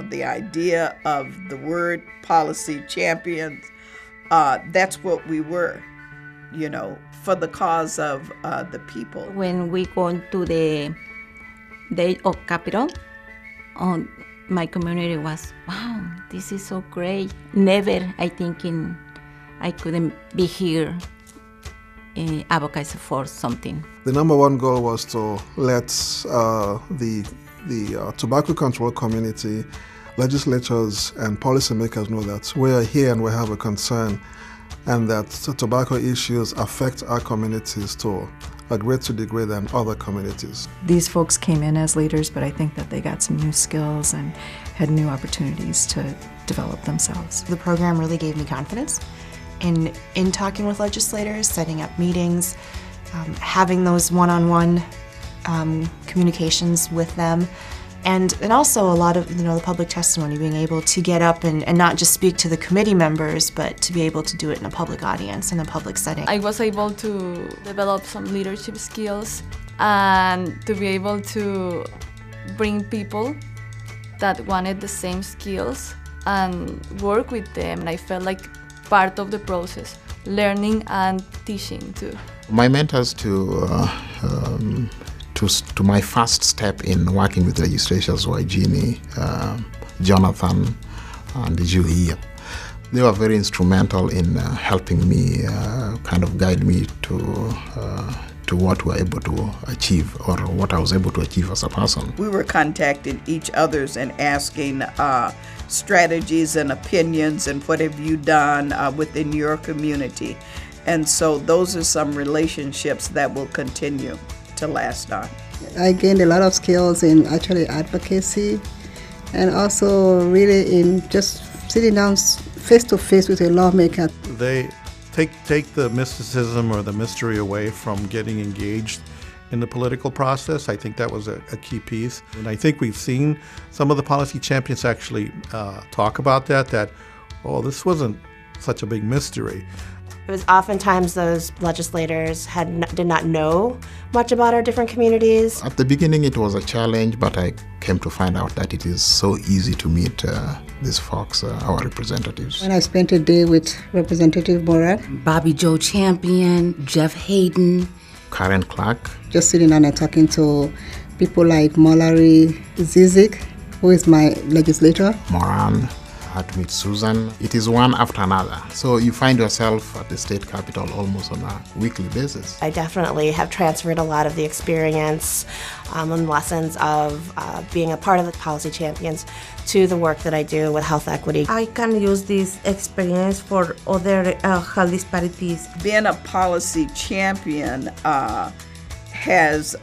the idea of the word policy champions, that's what we were, for the cause of the people. When we go to the day of Capitol, my community was, wow, this is so great. Never I thinking I couldn't be here advocacy for something. The number one goal was to let the tobacco control community, legislators and policymakers know that we are here and we have a concern, and that tobacco issues affect our communities to a greater degree than other communities. These folks came in as leaders, but I think that they got some new skills and had new opportunities to develop themselves. The program really gave me confidence in talking with legislators, setting up meetings, having those one-on-one communications with them, and also a lot of the public testimony, being able to get up and not just speak to the committee members, but to be able to do it in a public audience, in a public setting. I was able to develop some leadership skills and to be able to bring people that wanted the same skills and work with them, and I felt like part of the process, learning and teaching too. My mentors to my first step in working with legislators were Jeannie, Jonathan, and Julia. They were very instrumental in helping me, kind of guide me to what we were able to achieve, or what I was able to achieve as a person. We were contacting each others and asking strategies and opinions and what have you done within your community. And so those are some relationships that will continue to last on. I gained a lot of skills in actually advocacy, and also really in just sitting down face to face with a lawmaker. They take the mysticism or the mystery away from getting engaged in the political process. I think that was a key piece. And I think we've seen some of the policy champions actually talk about that, this wasn't such a big mystery. It was oftentimes those legislators did not know much about our different communities. At the beginning it was a challenge, but I came to find out that it is so easy to meet these folks, our representatives. When I spent a day with Representative Borat, Bobby Joe Champion, Jeff Hayden, Karen Clark. Just sitting down and talking to people like Mallory Zizik, who is my legislator. Moran. Had to meet Susan. It is one after another. So you find yourself at the state capitol almost on a weekly basis. I definitely have transferred a lot of the experience and lessons of being a part of the Policy Champions to the work that I do with health equity. I can use this experience for other health disparities. Being a policy champion has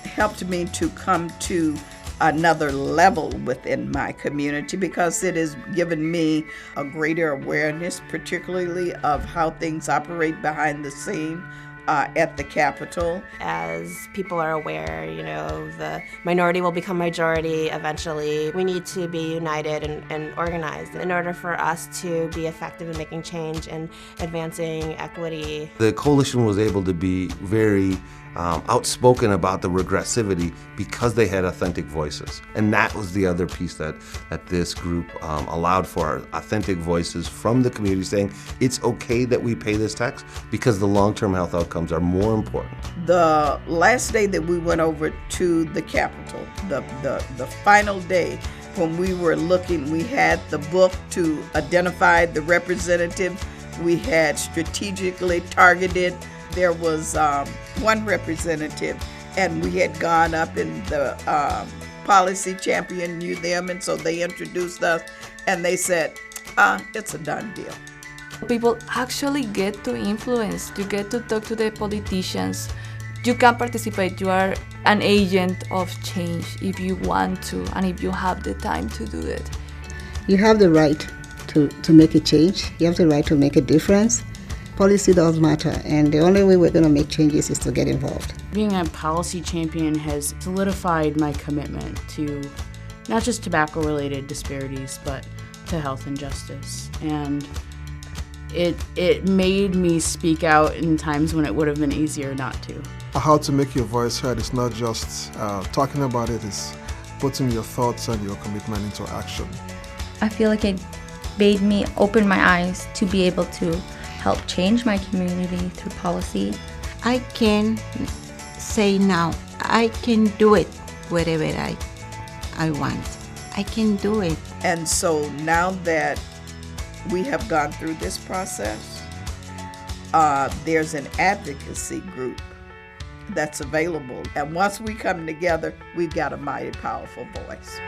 helped me to come to another level within my community, because it has given me a greater awareness, particularly of how things operate behind the scene at the Capitol. As people are aware, the minority will become majority eventually. We need to be united and organized in order for us to be effective in making change and advancing equity. The coalition was able to be very outspoken about the regressivity because they had authentic voices. And that was the other piece that this group allowed for, authentic voices from the community saying it's okay that we pay this tax because the long-term health outcomes are more important. The last day that we went over to the Capitol, the final day, when we were looking, we had the book to identify the representative. We had strategically targeted. There was one representative, and we had gone up, and the policy champion knew them, and so they introduced us, and they said, it's a done deal. People actually get to influence, you get to talk to the politicians, you can participate, you are an agent of change if you want to, and if you have the time to do it. You have the right to make a change, you have the right to make a difference. Policy does matter, and the only way we're going to make changes is to get involved. Being a policy champion has solidified my commitment to not just tobacco-related disparities, but to health and justice. And it made me speak out in times when it would have been easier not to. How to make your voice heard is not just talking about it, it's putting your thoughts and your commitment into action. I feel like it made me open my eyes to be able to help change my community through policy. I can say now, I can do it wherever I want. I can do it. And so now that we have gone through this process, there's an advocacy group that's available. And once we come together, we've got a mighty powerful voice.